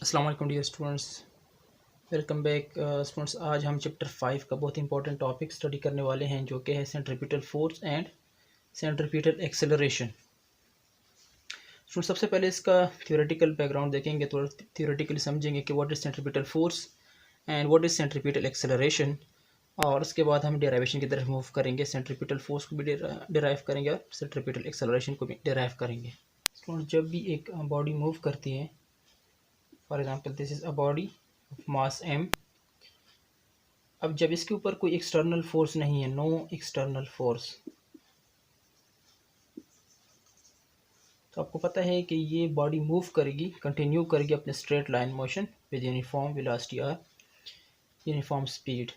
अस्सलाम वालेकुम dear students, welcome back students. आज हम चैप्टर 5 का बहुत इंपॉर्टेंट टॉपिक स्टडी करने वाले हैं, जो कि है centripetal force and centripetal acceleration. Students, सबसे पहले इसका थ्योरेटिकल बैकग्राउंड देखेंगे, थोड़ा थ्योरेटिकली समझेंगे कि what is centripetal force and what is centripetal acceleration, और उसके बाद हम डेराइवेशन की तरफ मूव करेंगे। सेंट्रीपिटल फोर्स को भी डिराइव करेंगे और सेंट्रीपिटल एक्सेलरेशन को भी डिराइव करेंगे। स्टूडेंट्स, जब भी एक बॉडी मूव करती है, for example this is a body of mass m, अब जब इसके ऊपर कोई एक्सटर्नल फोर्स नहीं है, नो एक्सटर्नल फोर्स, तो आपको पता है कि ये बॉडी मूव करेगी, कंटिन्यू करेगी अपने straight line motion with uniform velocity और यूनिफॉर्म स्पीड।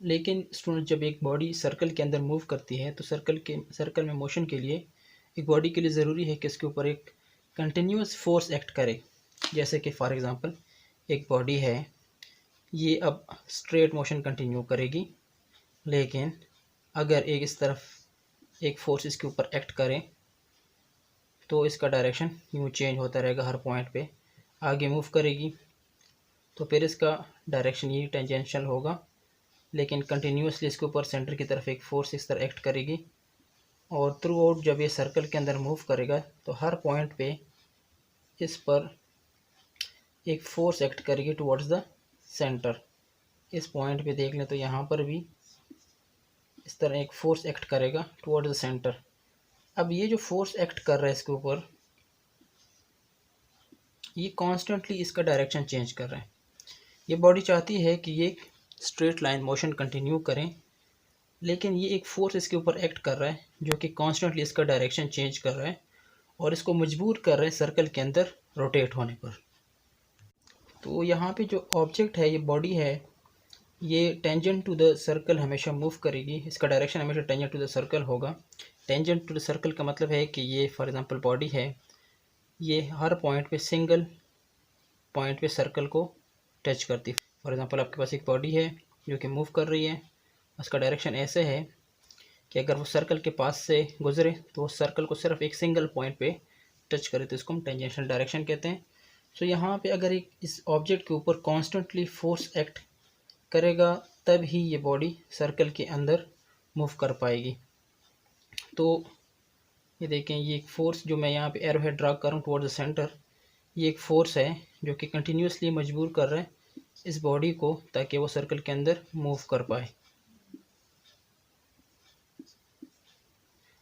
लेकिन स्टूडेंट, जब एक बॉडी सर्कल के अंदर मूव करती है तो सर्कल में मोशन के लिए एक बॉडी के लिए ज़रूरी है कि इसके ऊपर एक कंटिन्यूस फोर्स एक्ट करे। जैसे कि फॉर एग्ज़ाम्पल एक बॉडी है, ये अब स्ट्रेट मोशन कंटिन्यू करेगी, लेकिन अगर एक इस तरफ एक फोर्स इसके ऊपर एक्ट करे तो इसका डायरेक्शन यूँ चेंज होता रहेगा, हर पॉइंट पे आगे मूव करेगी, तो फिर इसका डायरेक्शन ये टेंजेंशियल होगा, लेकिन कंटिन्यूसली इसके ऊपर सेंटर की तरफ एक फोर्स इस तरह एक्ट करेगी, और थ्रू आउट जब ये सर्कल के अंदर मूव करेगा तो हर पॉइंट पे इस पर एक फोर्स एक्ट करेगी टुवर्ड्स द सेंटर। इस पॉइंट पे देख लें तो यहाँ पर भी इस तरह एक फोर्स एक्ट करेगा टुवर्ड्स द सेंटर। अब ये जो फोर्स एक्ट कर रहा है इसके ऊपर, ये कॉन्स्टेंटली इसका डायरेक्शन चेंज कर रहा है। ये बॉडी चाहती है कि ये स्ट्रेट लाइन मोशन कंटिन्यू करें, लेकिन ये एक फोर्स इसके ऊपर एक्ट कर रहा है जो कि कॉन्स्टेंटली इसका डायरेक्शन चेंज कर रहा है और इसको मजबूर कर रहा है सर्कल के अंदर रोटेट होने पर। तो यहाँ पे जो ऑब्जेक्ट है, ये बॉडी है, ये टेंजेंट टू द सर्कल हमेशा मूव करेगी, इसका डायरेक्शन हमेशा टेंजेंट टू द सर्कल होगा। टेंजेंट टू द सर्कल का मतलब है कि ये फॉर एग्जांपल बॉडी है, ये हर पॉइंट पे सिंगल पॉइंट पे सर्कल को टच करती है। फॉर एग्जांपल आपके पास एक बॉडी है जो कि मूव कर रही है, उसका डायरेक्शन ऐसे है कि अगर वो सर्कल के पास से गुजरे तो वो सर्कल को सिर्फ एक सिंगल पॉइंट पे टच करे, तो इसको हम टेंजेंशियल डायरेक्शन कहते हैं। सो यहाँ पे अगर एक इस ऑब्जेक्ट के ऊपर कॉन्स्टेंटली फोर्स एक्ट करेगा तब ही ये बॉडी सर्कल के अंदर मूव कर पाएगी। तो ये देखें, ये एक फोर्स जो मैं यहाँ पे एरो हेड ड्रा कर रहा हूँ टुवर्ड्स द सेंटर, ये एक फोर्स है जो कि कंटिन्यूसली मजबूर कर रहा है इस बॉडी को ताकि वो सर्कल के अंदर मूव कर पाए।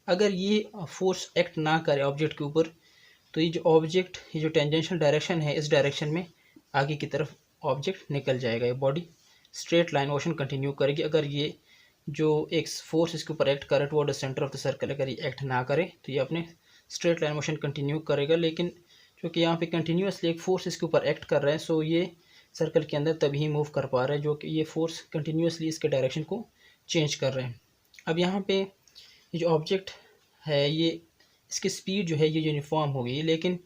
अगर ये फोर्स एक्ट ना करे ऑब्जेक्ट के ऊपर, तो ये जो टेंजेंशियल डायरेक्शन है, इस डायरेक्शन में आगे की तरफ ऑब्जेक्ट निकल जाएगा। ये body straight line motion continue करेगी। अगर ये जो एक फोर्स इसके ऊपर एक्ट करे toward the centre of the circle, अगर ये एक्ट ना करे तो ये अपने स्ट्रेट लाइन मोशन कंटिन्यू करेगा। लेकिन क्योंकि यहाँ पे कंटिन्यूसली एक फोर्स इसके ऊपर एक्ट कर रहा है, सो ये सर्कल के अंदर तभी मूव कर पा रहा है, जो कि ये फोर्स कंटिन्यूसली इसके डायरेक्शन को चेंज कर रहे हैं। अब यहाँ पे ये जो ऑब्जेक्ट है, ये इसकी स्पीड जो है ये यूनिफॉर्म हो गई, लेकिन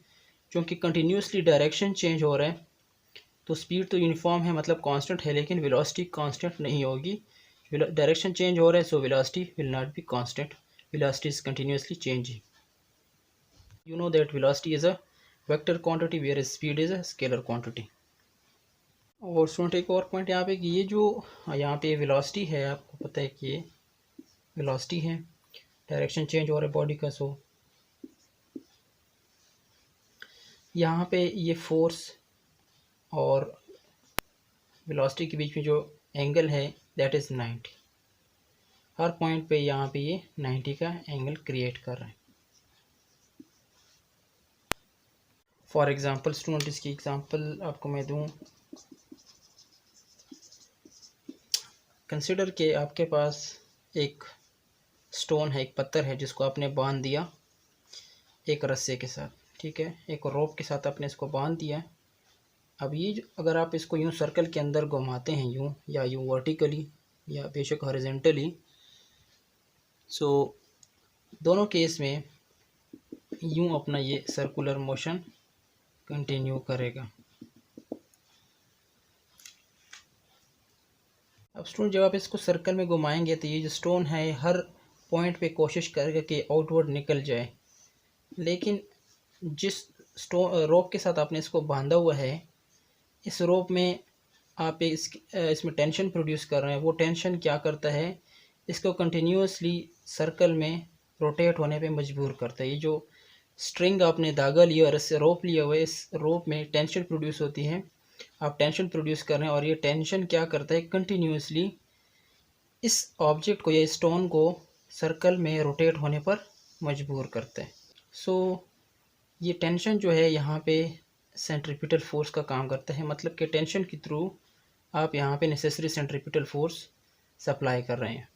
क्योंकि कंटिन्यूसली डायरेक्शन चेंज हो रहा है तो स्पीड तो यूनिफॉर्म है, मतलब कांस्टेंट है, लेकिन वेलोसिटी कांस्टेंट नहीं होगी। डायरेक्शन चेंज हो रहा है, so velocity will not be constant, velocity is continuously changing. You know that velocity is a vector quantity where speed is a scalar quantity. और स्टूडेंट, एक और पॉइंट यहाँ पे कि ये जो यहाँ पे वेलोसिटी है, आपको पता है कि ये वेलोसिटी है, डायरेक्शन चेंज हो रहा है बॉडी का, सो यहाँ पे ये फोर्स और वेलोसिटी के बीच में जो एंगल है दैट इज़ 90। हर पॉइंट पे यहाँ पे ये 90 का एंगल क्रिएट कर रहा है। फॉर एग्ज़ाम्पल स्टूडेंट, इसकी एग्ज़ाम्पल आपको मैं दूँ, कंसिडर के आपके पास एक स्टोन है, एक पत्थर है, जिसको आपने बांध दिया एक रस्से के साथ, ठीक है, एक रोप के साथ आपने इसको बांध दिया। अब ये अगर आप इसको यूँ सर्कल के अंदर घुमाते हैं, यूँ या यूँ वर्टिकली या बेशक हॉरिजॉन्टली, सो दोनों केस में यूँ अपना ये सर्कुलर मोशन कंटिन्यू करेगा। अब स्टूडेंट, जब आप इसको सर्कल में घुमाएंगे तो ये जो स्टोन है हर पॉइंट पे कोशिश करेगा कि आउटवर्ड निकल जाए, लेकिन जिस रोप के साथ आपने इसको बांधा हुआ है, इस रोप में आप इसमें टेंशन प्रोड्यूस कर रहे हैं। वो टेंशन क्या करता है, इसको कंटिन्यूसली सर्कल में रोटेट होने पे मजबूर करता है। ये जो स्ट्रिंग आपने धागा लिया और इससे रोप लिया हुआ है, इस रोप में टेंशन प्रोड्यूस होती है, आप टेंशन प्रोड्यूस कर रहे हैं, और ये टेंशन क्या करता है, कंटिन्यूसली इस ऑब्जेक्ट को या स्टोन को सर्कल में रोटेट होने पर मजबूर करता है। सो ये टेंशन जो है यहाँ पे सेंट्रीपिटल फोर्स का काम करता है, मतलब कि टेंशन के थ्रू आप यहाँ पे नेसेसरी सेंट्रीपिटल फोर्स सप्लाई कर रहे हैं।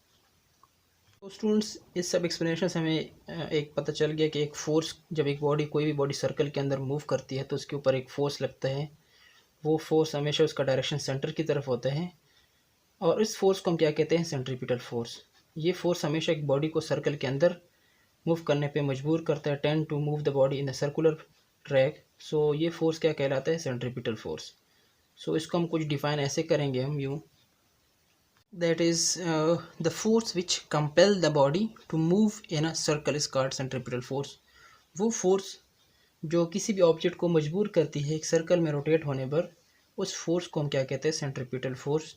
तो स्टूडेंट्स, इस सब एक्सप्लेनेशन से हमें एक पता चल गया कि एक फ़ोर्स, जब एक बॉडी, कोई भी बॉडी सर्कल के अंदर मूव करती है तो उसके ऊपर एक फ़ोर्स लगता है। वो फोर्स हमेशा उसका डायरेक्शन सेंटर की तरफ होता है, और इस फोर्स को हम क्या कहते हैं, सेंट्रीपिटल फोर्स। ये फोर्स हमेशा एक बॉडी को सर्कल के अंदर मूव करने पे मजबूर करता है, tend to move the body in the circular track. So ये फोर्स क्या कहलाता है, सेंट्रीपिटल फोर्स। सो इसको हम कुछ डिफाइन ऐसे करेंगे हम यूँ, that is the force which compel the body to move in a circle is called centripetal force। वो फोर्स जो किसी भी ऑब्जेक्ट को मजबूर करती है एक सर्कल में रोटेट होने पर, उस फोर्स को हम क्या कहते हैं, सेंट्रीपिटल फोर्स।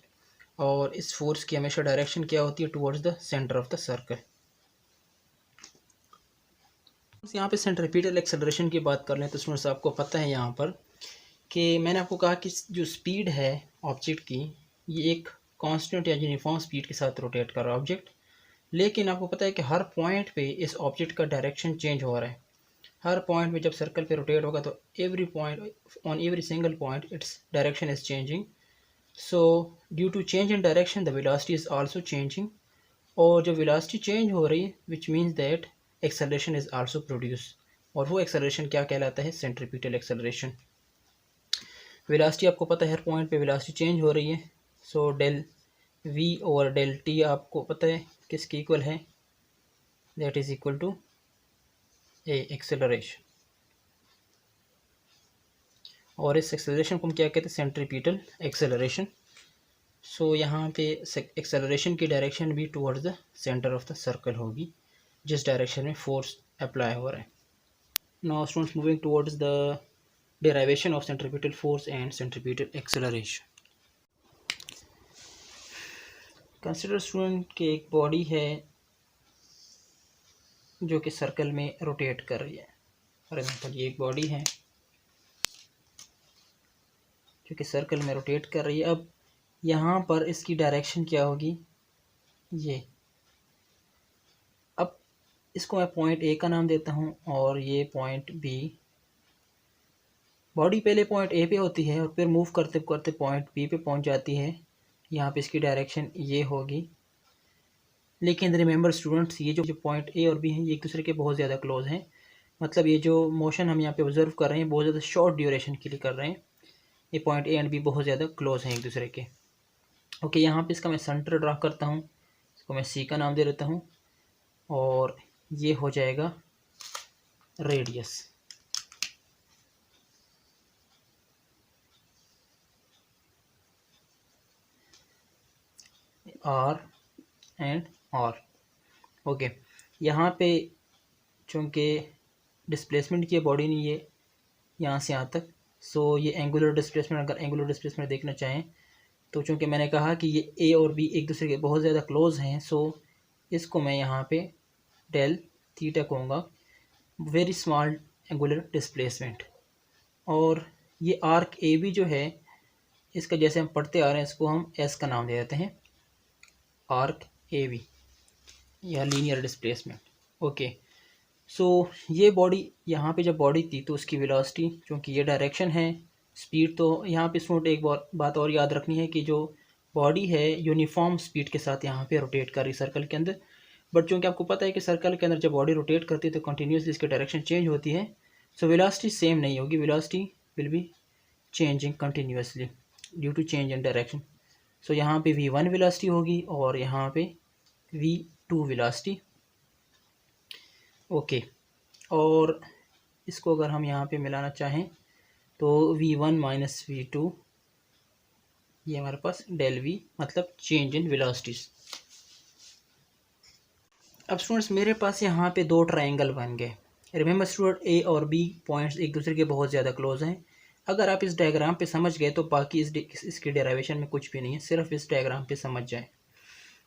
और इस फोर्स की हमेशा डायरेक्शन क्या होती है, towards the centre of the circle. यहाँ पे सेंट्रीपिटल एक्सेलरेशन की बात कर लें तो स्टूडेंट्स आपको पता है यहाँ पर कि मैंने आपको कहा कि जो स्पीड है ऑब्जेक्ट की, ये एक कांस्टेंट या यूनिफॉर्म स्पीड के साथ रोटेट कर रहा है ऑब्जेक्ट। लेकिन आपको पता है कि हर पॉइंट पे इस ऑब्जेक्ट का डायरेक्शन चेंज हो रहा है। हर पॉइंट में जब सर्कल पे रोटेट होगा तो every point, on every single point, its direction is changing. So due to change in direction the velocity is also changing. और जब वेलोसिटी चेंज हो रही है, which means that acceleration is also produce. और वो acceleration क्या कहलाता है, सेंट्रीपिटल एक्सेलरेशन। वेलोसिटी आपको पता है हर पॉइंट पे वेलोसिटी चेंज हो रही है। सो डेल v और डेल t आपको पता है किसके इक्वल है, that is equal to a acceleration. और इस एक्सेलरेशन को हम क्या कहते हैं, सेंट्रीपिटल एक्सेलरेशन। सो यहाँ पे एक्सेलरेशन की डायरेक्शन भी towards the centre of the circle होगी, जिस डायरेक्शन में फोर्स अप्लाई हो रहा है। Now students, moving towards the derivation of centripetal force and centripetal acceleration. Consider student कि एक बॉडी है जो कि सर्कल में रोटेट कर रही है। फॉर एग्जाम्पल ये एक बॉडी है जो कि सर्कल में रोटेट कर रही है। अब यहाँ पर इसकी डायरेक्शन क्या होगी, ये। अब इसको मैं पॉइंट ए का नाम देता हूँ और ये पॉइंट बी। बॉडी पहले पॉइंट ए पे होती है और फिर मूव करते करते पॉइंट बी पे पहुँच जाती है। यहाँ पे इसकी डायरेक्शन ये होगी। लेकिन रिमेंबर स्टूडेंट्स, ये जो पॉइंट ए और बी हैं ये एक दूसरे के बहुत ज़्यादा क्लोज हैं। मतलब ये जो मोशन हम यहाँ पे ऑब्जर्व कर रहे हैं बहुत ज़्यादा शॉर्ट ड्यूरेशन के लिए कर रहे हैं। ये पॉइंट ए एंड बी बहुत ज़्यादा क्लोज हैं एक दूसरे के। ओके, यहाँ पे इसका मैं सेंटर ड्रा करता हूँ, इसको मैं सी का नाम दे देता हूँ, और ये हो जाएगा radius. R and R. Okay, यहाँ पे चूँकि डिस्प्लेसमेंट की बॉडी नहीं है यहाँ से यहाँ तक, सो ये एंगुलर डिस्प्लेसमेंट, अगर एंगुलर डिस्प्लेसमेंट देखना चाहें तो चूँकि मैंने कहा कि ये ए और बी एक दूसरे के बहुत ज़्यादा क्लोज हैं, सो इसको मैं यहाँ पे डेल थीटा कहूँगा, वेरी स्मॉल एंगुलर डिस्प्लेसमेंट। और ये आर्क ए बी जो है, इसका जैसे हम पढ़ते आ रहे हैं इसको हम एस का नाम दे देते हैं, आर्क ए बी या लीनियर डिस्प्लेसमेंट। ओके, सो ये बॉडी, यहाँ पे जब बॉडी थी तो उसकी वेलोसिटी, क्योंकि ये डायरेक्शन है, स्पीड, तो यहाँ पे स्टूडेंट एक बात और याद रखनी है कि जो बॉडी है यूनिफॉर्म स्पीड के साथ यहाँ पे रोटेट कर रही सर्कल के अंदर। बट चूँकि आपको पता है कि सर्कल के अंदर जब बॉडी रोटेट करती है तो कंटिन्यूसली इसकी डायरेक्शन चेंज होती है। सो वेलोसिटी सेम नहीं होगी, velocity will be changing continuously due to change in direction. So यहाँ पे v1 वेलोसिटी होगी और यहाँ पे v2 वेलोसिटी। ओके, और इसको अगर हम यहाँ पे मिलाना चाहें तो v1 माइनस v2, ये हमारे पास डेल v, मतलब चेंज इन वेलोसिटीज। अब स्टूडेंट्स मेरे पास यहाँ पे दो ट्रायंगल बन गए। रिमेंबर स्टूडेंट, ए और बी पॉइंट्स एक दूसरे के बहुत ज़्यादा क्लोज हैं। अगर आप इस डायग्राम पे समझ गए तो बाकी इसके डेरिवेशन में कुछ भी नहीं है, सिर्फ इस डायग्राम पे समझ जाए।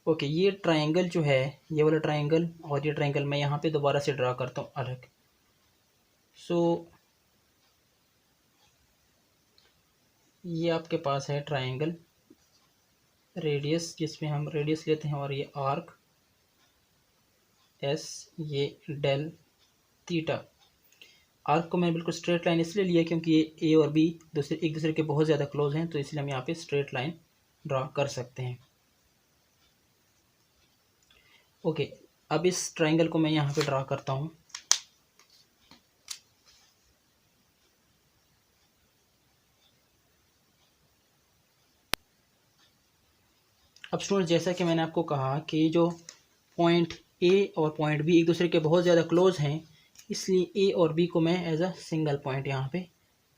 ओके, ये ट्रायंगल जो है, ये वाला ट्रायंगल और ये ट्रायंगल मैं यहाँ पे दोबारा से ड्रा करता हूँ अलग। सो ये आपके पास है ट्रायंगल रेडियस, जिसमें हम रेडियस लेते हैं, और ये आर्क एस, ये डेल थीटा। आर्क को मैंने बिल्कुल स्ट्रेट लाइन इसलिए लिया क्योंकि ये ए और बी एक दूसरे के बहुत ज़्यादा क्लोज हैं, तो इसलिए हम यहाँ पे स्ट्रेट लाइन ड्रा कर सकते हैं। ओके, अब इस ट्रायंगल को मैं यहाँ पे ड्रा करता हूँ। अब स्टूडेंट, जैसा कि मैंने आपको कहा कि जो पॉइंट ए और पॉइंट बी एक दूसरे के बहुत ज़्यादा क्लोज हैं, इसलिए ए और बी को मैं एज अ सिंगल पॉइंट यहाँ पे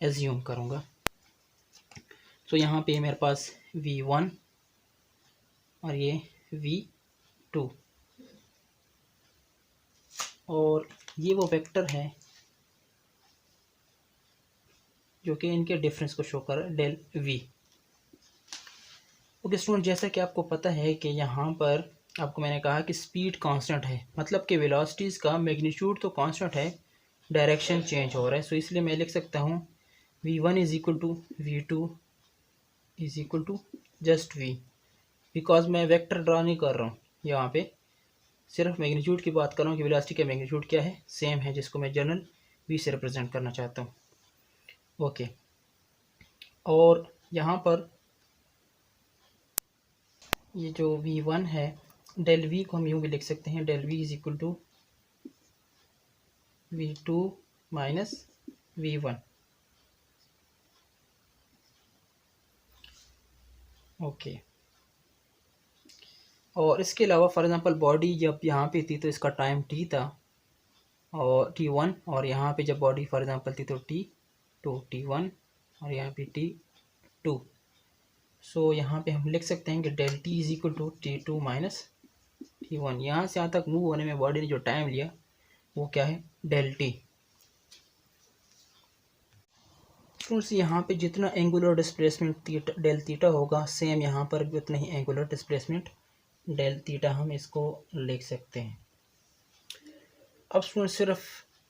एज्यूम करूँगा। तो यहाँ पे मेरे पास V1 और ये V2, और ये वो वेक्टर है जो कि इनके डिफरेंस को शो कर डेल V। ओके स्टूडेंट, जैसा कि आपको पता है कि यहाँ पर आपको मैंने कहा कि स्पीड कांस्टेंट है, मतलब कि वेलोसिटीज़ का मैग्नीट्यूड तो कांस्टेंट है, डायरेक्शन चेंज हो रहा है। सो इसलिए मैं लिख सकता हूँ V1 is equal to V2 is equal to just V, because मैं वेक्टर ड्रा नहीं कर रहा हूँ यहाँ पे, सिर्फ मैग्नीट्यूड की बात कर रहा हूँ कि वेलोसिटी का मैग्नीट्यूड क्या है, सेम है, जिसको मैं जनरल V से रिप्रेजेंट करना चाहता हूँ। ओके, और यहाँ पर ये जो V1 है, डेल V को हम यूँ भी लिख सकते हैं, del V is equal to V2 minus V1। Okay, और इसके अलावा फॉर एग्जांपल बॉडी जब यहाँ पे थी तो इसका टाइम t था और t1, और यहाँ पे जब बॉडी फॉर एग्जांपल थी तो t2, t1 और यहाँ पे t2। सो यहाँ पे हम लिख सकते हैं कि del t is equal to t2 minus t1। यहाँ से यहाँ तक मूव होने में बॉडी ने जो टाइम लिया वो क्या है, डेल t। स्टूडेंट्स, यहाँ पे जितना एंगुलर डिस्प्लेसमेंट डेल थीटा होगा, सेम यहाँ पर भी उतना ही एंगुलर डिस्प्लेसमेंट डेल थीटा हम इसको लिख सकते हैं। अब स्टूडेंट सिर्फ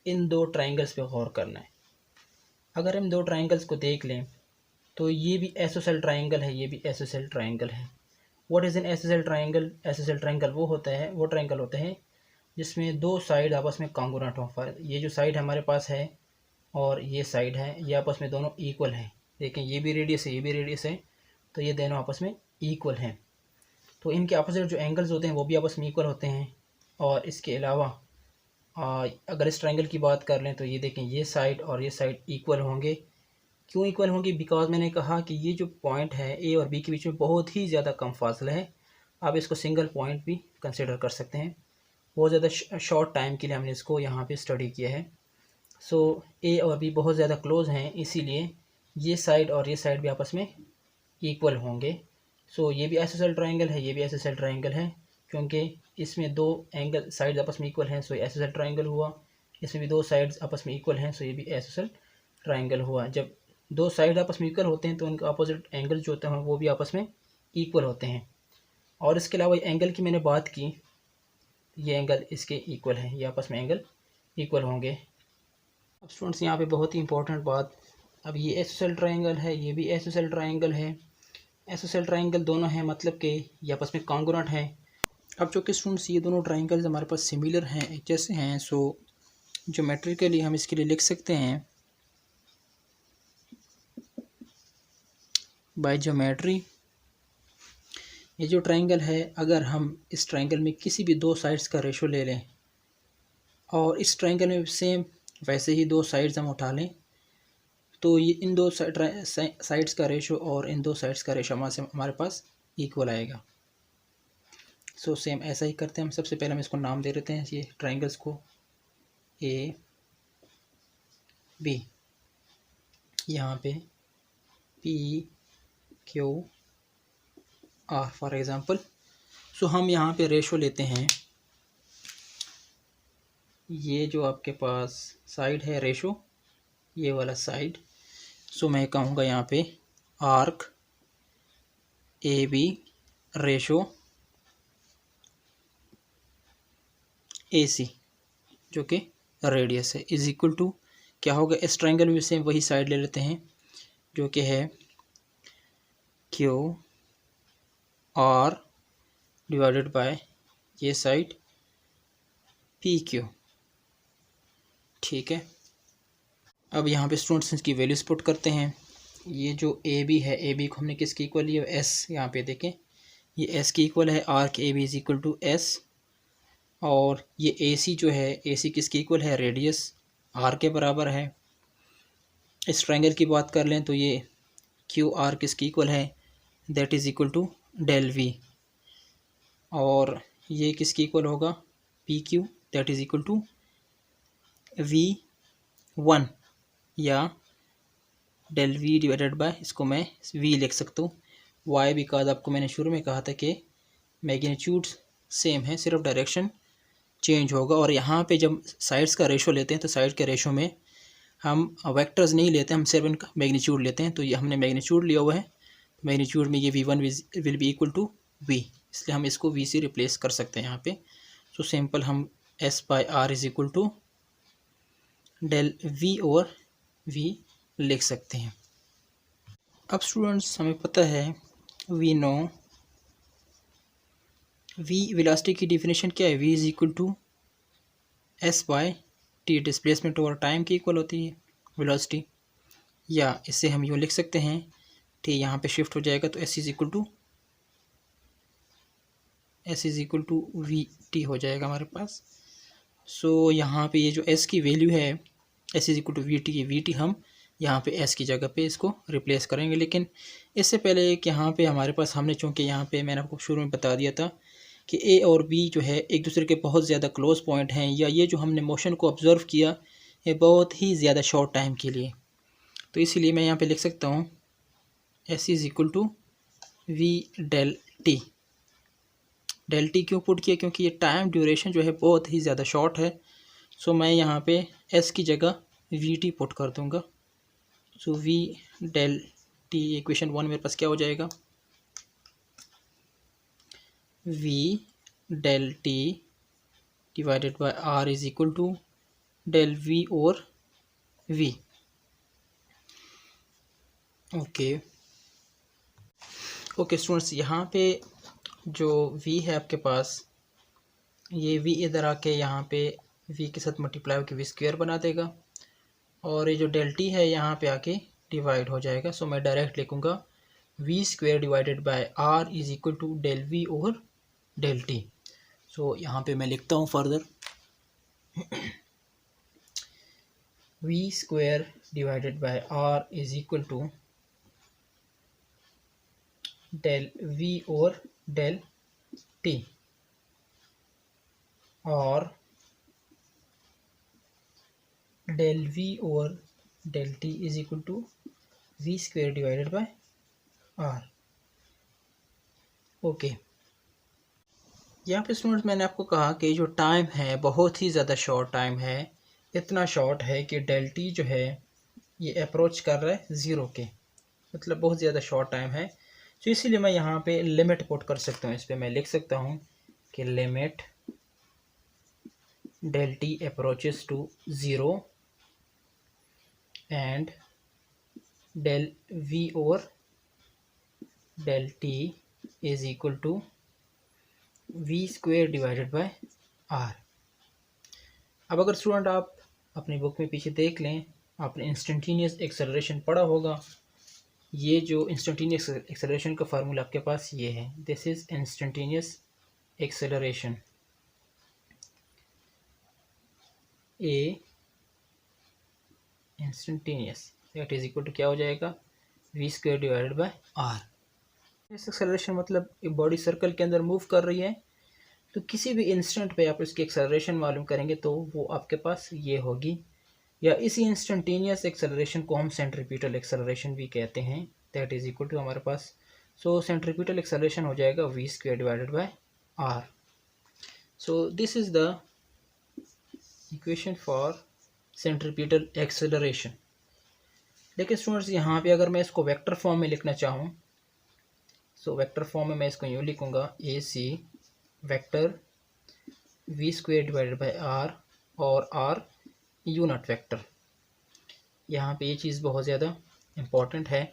इन दो ट्राइंगल्स पे गौर करना है। अगर हम दो ट्राइंगल्स को देख लें तो ये भी एसोसेल ट्राइंगल है, ये भी एसोसेल ट्राइंगल है। What is an isosceles triangle? Isosceles triangle वो ट्राइंगल होता है जिसमें दो साइड आपस में कॉन्ग्रुएंट हो। फॉर ये जो साइड हमारे पास है और ये साइड है, ये आपस में दोनों इक्वल हैं। देखें, ये भी रेडियस है, ये भी रेडियस है, तो ये दोनों आपस में इक्वल हैं। तो इनके अपोजिट जो एंगल्स होते हैं वो भी आपस में इक्वल होते हैं। और इसके अलावा अगर इस ट्रायंगल की बात कर लें तो ये देखें, ये साइड और ये साइड इक्वल होंगे। क्यों इक्वल होंगे? बिकॉज मैंने कहा कि ये जो पॉइंट है ए और बी के बीच में बहुत ही ज़्यादा कम फासला है। आप इसको सिंगल पॉइंट भी कंसिडर कर सकते हैं। बहुत ज़्यादा शॉर्ट टाइम के लिए हमने इसको यहाँ पे स्टडी किया है। सो ए और बी बहुत ज़्यादा क्लोज हैं, इसीलिए ये साइड और ये साइड भी आपस में इक्वल होंगे। सो ये भी आइसोसेल ट्रायंगल है, ये भी आइसोसेल ट्रायंगल है, क्योंकि इसमें दो एंगल साइड्स आपस में इक्वल हैं, सो ये आइसोसेल ट्रायंगल हुआ। इसमें भी दो साइड्स आपस में इक्वल हैं, सो ये भी आइसोसेल ट्रायंगल हुआ। जब दो साइड आपस में इक्वल होते हैं तो उनके अपोजिट एंगल जो होते हैं वो भी आपस में इक्वल होते हैं। और इसके अलावा एंगल की मैंने बात की, ये एंगल इसके इक्वल है, ये आपस में एंगल इक्वल होंगे। अब स्टूडेंट्स, यहाँ पे बहुत ही इंपॉर्टेंट बात, अब ये आइसोसेल ट्रायंगल है, ये भी आइसोसेल ट्रायंगल है। आइसोसेल ट्रायंगल दोनों हैं, मतलब कि ये आपस में कॉन्ग्रुएंट हैं। अब जो कि स्टूडेंट्स ये दोनों ट्रायंगल्स हमारे पास सिमिलर हैं, एक जैसे हैं, सो ज्योमेट्रिकली हम इसके लिए लिख सकते हैं बाय ज्योमेट्री। ये जो ट्रायंगल है, अगर हम इस ट्रायंगल में किसी भी दो साइड्स का रेशो ले लें और इस ट्रायंगल में सेम वैसे ही दो साइड्स हम उठा लें, तो ये इन दो साइड्स का रेशो और इन दो साइड्स का रेशो हमारे पास इक्वल आएगा। सो सेम ऐसा ही करते हैं हम। सबसे पहले हम इसको नाम दे देते हैं, ये ट्रायंगल्स को ए बी, यहाँ पे P Q R for example. So हम यहाँ पे रेशो लेते हैं ये जो आपके पास साइड है रेशो, ये वाला साइड, सो मैं कहूँगा यहाँ पे arc A B ratio A C जो कि रेडियस है इज इक्वल टू क्या होगा, इस ट्रायंगल में से वही साइड ले लेते हैं जो कि है क्यू आर डिवाइडेड बाय ये साइड पी क्यू। ठीक है, अब यहाँ पे स्टूडेंट्स इसकी वैल्यूज पुट करते हैं। ये जो ए बी है, ए बी को हमने किसके इक्वल लिया, एस, यहाँ पे देखें ये एस के इक्वल है, arc A B is equal to S. और ये ए सी जो है, ए सी किसके इक्वल है, रेडियस आर के बराबर है। इस ट्रायंगल की बात कर लें तो ये क्यू आर किसके इक्वल है, that is equal to del V. और ये किसके इक्वल होगा, P Q, that is equal to V one या डेल वी डिवाइडेड बाय, इसको मैं वी लिख सकता हूँ, वाई, बिकॉज आपको मैंने शुरू में कहा था कि मैग्नीट्यूड सेम है, सिर्फ डायरेक्शन चेंज होगा। और यहाँ पे जब साइड्स का रेशो लेते हैं तो साइड के रेशो में हम वेक्टर्स नहीं लेते, हम सिर्फ इनका मैग्नीट्यूड लेते हैं। तो ये हमने मैग्नीट्यूड लिया हुआ है, मैग्नीट्यूड में ये V one will be equal to V, इसलिए हम इसको वी से रिप्लेस कर सकते हैं यहाँ पे। सो सिंपल हम S by R is equal to del V और वी लिख सकते हैं। अब स्टूडेंट्स हमें पता है, वी नो वी वेलोसिटी की डिफिनेशन क्या है, V is equal to S by T, displacement over time की इक्वल होती है वेलोसिटी। या इसे हम यूँ लिख सकते हैं, टी यहाँ पे शिफ्ट हो जाएगा तो S is equal to V T हो जाएगा हमारे पास। सो यहाँ पे ये जो एस की वैल्यू है, S is equal to V T, ये वी टी हम यहाँ पे एस की जगह पे इसको रिप्लेस करेंगे। लेकिन इससे पहले कि यहाँ पे हमारे पास, हमने चूँकि यहाँ पे मैंने आपको शुरू में बता दिया था कि ए और बी जो है एक दूसरे के बहुत ज़्यादा क्लोज पॉइंट हैं, या ये जो हमने मोशन को ऑब्ज़र्व किया ये बहुत ही ज़्यादा शॉर्ट टाइम के लिए, तो इसीलिए मैं यहाँ पे लिख सकता हूँ S is equal to V del T. Del T क्यों पुट किया, क्योंकि ये टाइम ड्यूरेशन जो है बहुत ही ज़्यादा शॉर्ट है। सो मैं यहाँ पे एस की जगह वी टी पुट कर दूँगा। So V del T, equation 1 मेरे पास क्या हो जाएगा, V del T divided by R is equal to del V और वी। ओके स्टूडेंट्स, यहाँ पे जो v है आपके पास, ये v इधर आके यहाँ पे v के साथ मल्टीप्लाई होकर वी स्क्वायर बना देगा, और ये जो डेल टी है यहाँ पे आके डिवाइड हो जाएगा। सो मैं डायरेक्ट लिखूँगा V square divided by R is equal to del V और डेल टी। सो यहाँ पे मैं लिखता हूँ further, V square divided by R is equal to del V और डेल टी, और डेल वी और del T is equal to V square divided by R. Okay, यहाँ पे स्टूडेंट्स मैंने आपको कहा कि जो टाइम है बहुत ही ज़्यादा शॉर्ट टाइम है, इतना शॉर्ट है कि डेल टी जो है ये अप्रोच कर रहा है ज़ीरो के, मतलब बहुत ज़्यादा शॉर्ट टाइम है। तो इसीलिए मैं यहाँ पे लिमिट पुट कर सकता हूँ, इस पर मैं लिख सकता हूँ कि limit del T approaches to zero and del V और del T is equal to V square divided by R. अब अगर स्टूडेंट आप अपनी बुक में पीछे देख लें, आपने इंस्टेंटेनियस एक्सेलरेशन पढ़ा होगा। ये जो इंस्टेंटेनियस एक्सेलरेशन का फार्मूला आपके पास ये है, this is instantaneous acceleration, A instantaneous that is equal to क्या हो जाएगा, V square divided by R. इस एक्सेलरेशन मतलब एक बॉडी सर्कल के अंदर मूव कर रही है, तो किसी भी इंस्टेंट पे आप इसकी एक्सेलरेशन मालूम करेंगे तो वो आपके पास ये होगी, या इसी इंस्टेंटेनियस एक्सेलरेशन को हम सेंट्रीपिटल एक्सेलरेशन भी कहते हैं, दैट इज इक्वल टू हमारे पास, सो सेंट्रीपिटल एक्सेलरेशन हो जाएगा V square divided by R. So this is the equation for centripetal acceleration. लेकिन स्टूडेंट्स यहाँ पे अगर मैं इसको वेक्टर फॉर्म में लिखना चाहूँ, सो वेक्टर फॉर्म में मैं इसको यूँ लिखूँगा A C vector V square divided by R और आर यूनिट वेक्टर। यहाँ पे ये चीज़ बहुत ज़्यादा इम्पॉर्टेंट है,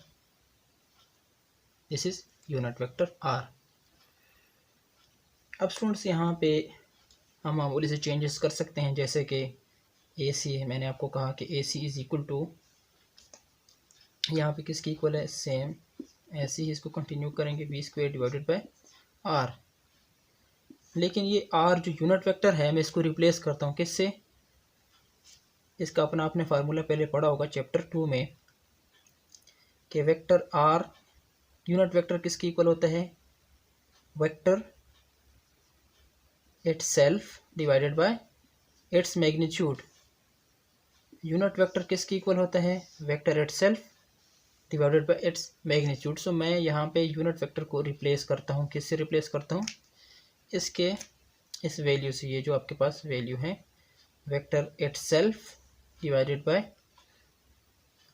this is unit vector R. अब स्टूडेंट्स यहाँ पे हम मामूली से चेंजेस कर सकते हैं, जैसे कि ए सी है, मैंने आपको कहा कि ए सी इज़ इक्वल टू, यहाँ पे किसकी इक्वल है, सेम ऐसे ही इसको कंटिन्यू करेंगे B square divided by R. लेकिन ये आर जो यूनिट वेक्टर है मैं इसको रिप्लेस करता हूँ किससे, इसका अपना आपने फार्मूला पहले पढ़ा होगा चैप्टर 2 में कि वेक्टर आर यूनिट वेक्टर किसकी इक्वल होता है, vector itself divided by its magnitude. Unit vector किसकी इक्वल होता है, vector itself divided by its magnitude. So मैं यहाँ पे यूनिट वेक्टर को रिप्लेस करता हूँ, किससे रिप्लेस करता हूँ, इसके इस वैल्यू से, ये जो आपके पास वैल्यू है vector itself divided by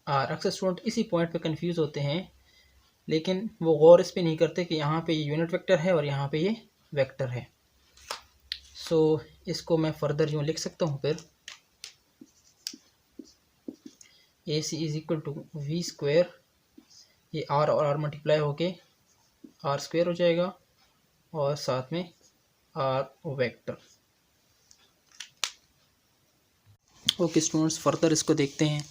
R. अक्सर स्टूडेंट इसी पॉइंट पे कंफ्यूज होते हैं, लेकिन वो गौर इस पे नहीं करते कि यहाँ पे ये यूनिट वेक्टर है और यहाँ पे ये वेक्टर है। सो इसको मैं फर्दर यूँ लिख सकता हूँ, फिर A C is equal to V square, ये आर और आर मल्टीप्लाई होके आर स्क्वेयर हो जाएगा और साथ में R vector. Okay students, further इसको देखते हैं।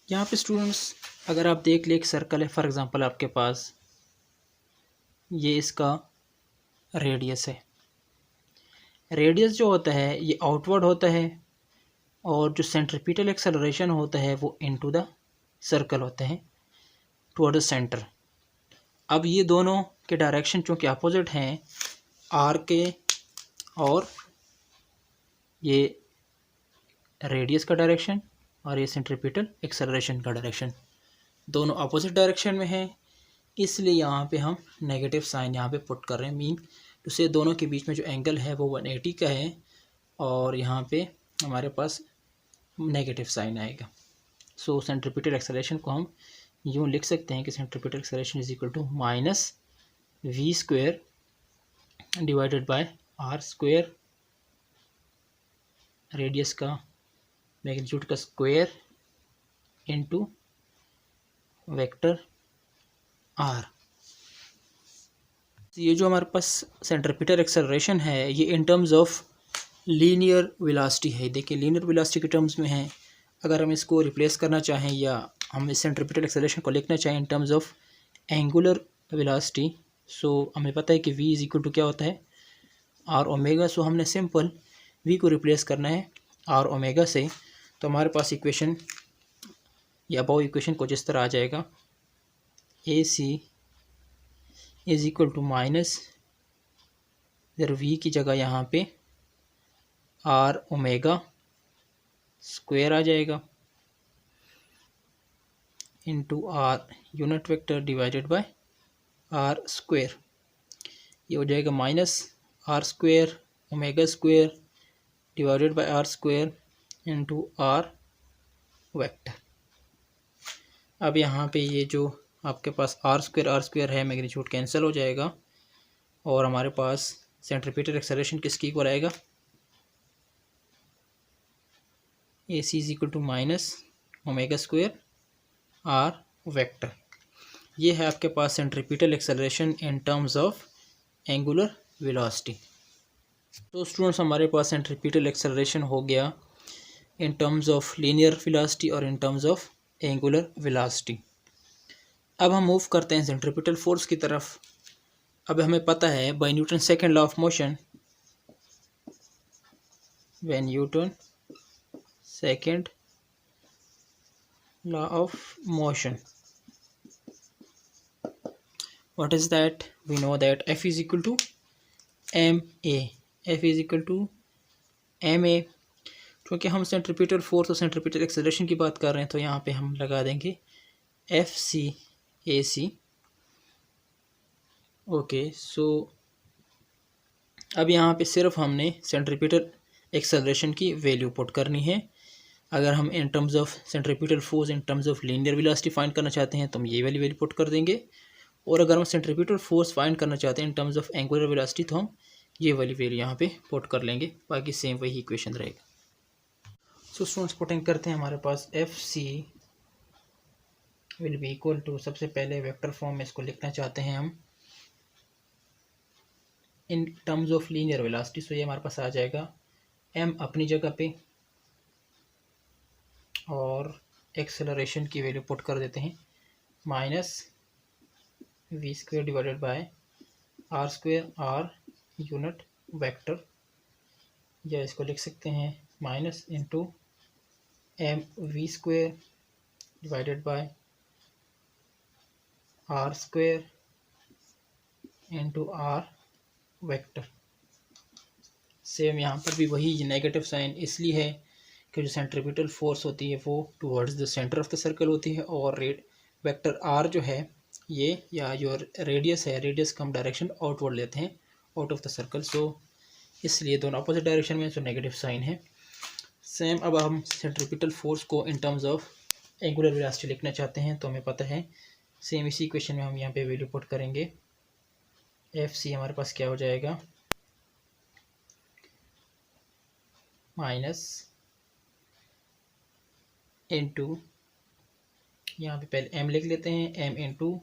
यहाँ पे स्टूडेंट्स अगर आप देख ले, एक सर्कल है फॉर एग्जांपल आपके पास, ये इसका रेडियस है। रेडियस जो होता है ये आउटवर्ड होता है और जो सेंट्रीपिटल एक्सेलरेशन होता है वो इनटू द सर्कल होता है टुवर्ड द सेंटर। अब ये दोनों के डायरेक्शन चूँकि अपोजिट हैं, आर के और ये रेडियस का डायरेक्शन और ये सेंट्रीपिटल एक्सेलरेशन का डायरेक्शन दोनों अपोजिट डायरेक्शन में है, इसलिए यहाँ पे हम नेगेटिव साइन यहाँ पे पुट कर रहे हैं। मीन तो से दोनों के बीच में जो एंगल है वो 180 का है और यहाँ पे हमारे पास नेगेटिव साइन आएगा। सो सेंट्रीपिटल एक्सेलरेशन को हम यूँ लिख सकते हैं कि centripetal acceleration is equal to minus V square divided by R square, radius का मैग्नीट्यूड का स्क्वायर इनटू वेक्टर आर। ये जो हमारे पास सेंट्रीपिटल एक्सेलरेशन है ये in terms of linear velocity है। देखिए लीनियर वेलोसिटी के टर्म्स में है। अगर हम इसको रिप्लेस करना चाहें या हम इस सेंट्रीपिटल एक्सेलरेशन को लिखना चाहें in terms of angular velocity, so हमें पता है कि v इज इक्वल टू क्या होता है, आर ओमेगा। सो हमने सिंपल v को रिप्लेस करना है आर ओमेगा से, तो हमारे पास इक्वेशन या अबव इक्वेशन को जिस तरह आ जाएगा, ए C is equal to minus, इधर v की जगह यहाँ पे आर ओमेगा स्क्वायर आ जाएगा into R unit vector divided by R square. ये हो जाएगा minus R square omega square divided by R square into R vector. अब यहाँ पे ये जो आपके पास आर स्क्वायर है मैग्नीट्यूड कैंसिल हो जाएगा और हमारे पास सेंट्रीपिटल एक्सेलरेशन किसकी इक्वल आएगा, A C is equal to minus omega square R vector. ये है आपके पास centripetal acceleration in terms of angular velocity. तो स्टूडेंट्स हमारे पास सेंट्रीपिटल एक्सेलरेशन हो गया in terms of linear velocity और in terms of angular velocity. अब हम मूव करते हैं सेंट्रीपिटल फोर्स की तरफ। अब हमें पता है by Newton second law of motion, by Newton second law of motion, what is that? We know that F is equal to ma, F is equal to ma। क्योंकि हम सेंट्रीपिटल फोर्स और centripetal acceleration की बात कर रहे हैं तो यहाँ पे हम लगा देंगे एफ सी ए सी ओके, सो अब यहाँ पे सिर्फ हमने सेंट्रीपिटल एक्सेलरेशन की वैल्यू पुट करनी है। अगर हम in terms of centripetal force in terms of linear velocity find करना चाहते हैं तो हम ये वाली वैल्यू पुट कर देंगे, और अगर हम सेंट्रीपिटल फोर्स फाइंड करना चाहते हैं इन टर्म्स ऑफ एंगुलर वेलोसिटी तो हम ये वाली वैल्यू यहाँ पे पुट कर लेंगे, बाकी सेम वही इक्वेशन रहेगा। सो स्टूडेंट्स पुटिंग करते हैं, हमारे पास F C will be equal to, सबसे पहले वेक्टर फॉर्म में इसको लिखना चाहते हैं हम in terms of linear velocity. So ये हमारे पास आ जाएगा m अपनी जगह पे और एक्सेलरेशन की वैल्यू पुट कर देते हैं minus V square divided by R square, R unit vector, या इसको लिख सकते हैं minus into M V square divided by R square into R vector. Same यहाँ पर भी वही नेगेटिव साइन इसलिए है कि जो सेंट्रीपिटल फोर्स होती है वो towards the centre of the circle होती है, और वेक्टर आर जो है ये, या जो रेडियस है, रेडियस का हम डायरेक्शन आउटवर्ड लेते हैं, आउट ऑफ द सर्कल, सो इसलिए दोनों अपोजिट डायरेक्शन में, सो नेगेटिव साइन है। सेम अब हम सेंट्रीपिटल फोर्स को इन टर्म्स ऑफ एंगुलर वेलोसिटी लिखना चाहते हैं, तो हमें पता है सेम इसी इक्वेशन में हम यहाँ पे वैल्यू पुट करेंगे। एफ सी हमारे पास क्या हो जाएगा, माइनस इंटू, यहाँ पे पहले m लिख लेते हैं, m into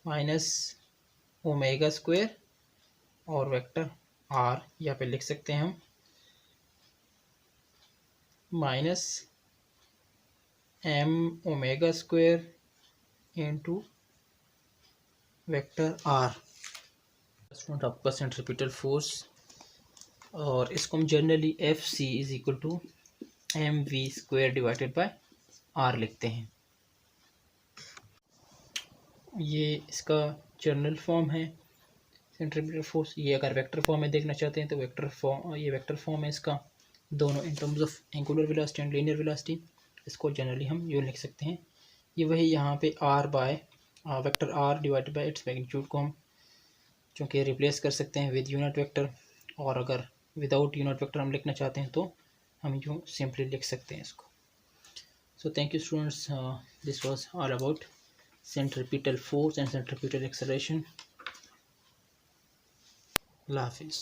minus omega square और वेक्टर r, यहाँ पे लिख सकते हैं हम minus m omega square into vector r। आपका सेंट्रीपिटल फोर्स, और इसको हम generally F C is equal to M V square divided by R लिखते हैं। ये इसका जनरल फॉर्म है सेंट्रीपिटल फोर्स। ये अगर वेक्टर फॉर्म में देखना चाहते हैं तो वेक्टर फॉर्म, ये वेक्टर फॉर्म है इसका, दोनों in terms of angular velocity and linear velocity. इसको जनरली हम यूँ लिख सकते हैं। ये वही यहाँ पे R by vector R divided by its magnitude को हम चूँकि रिप्लेस कर सकते हैं विद यूनिट वेक्टर, और अगर विदाउट यूनिट वेक्टर हम लिखना चाहते हैं तो हम यूँ सिंपली लिख सकते हैं इसको। So thank you students, this was all about centripetal force and centripetal acceleration. Allah Hafiz.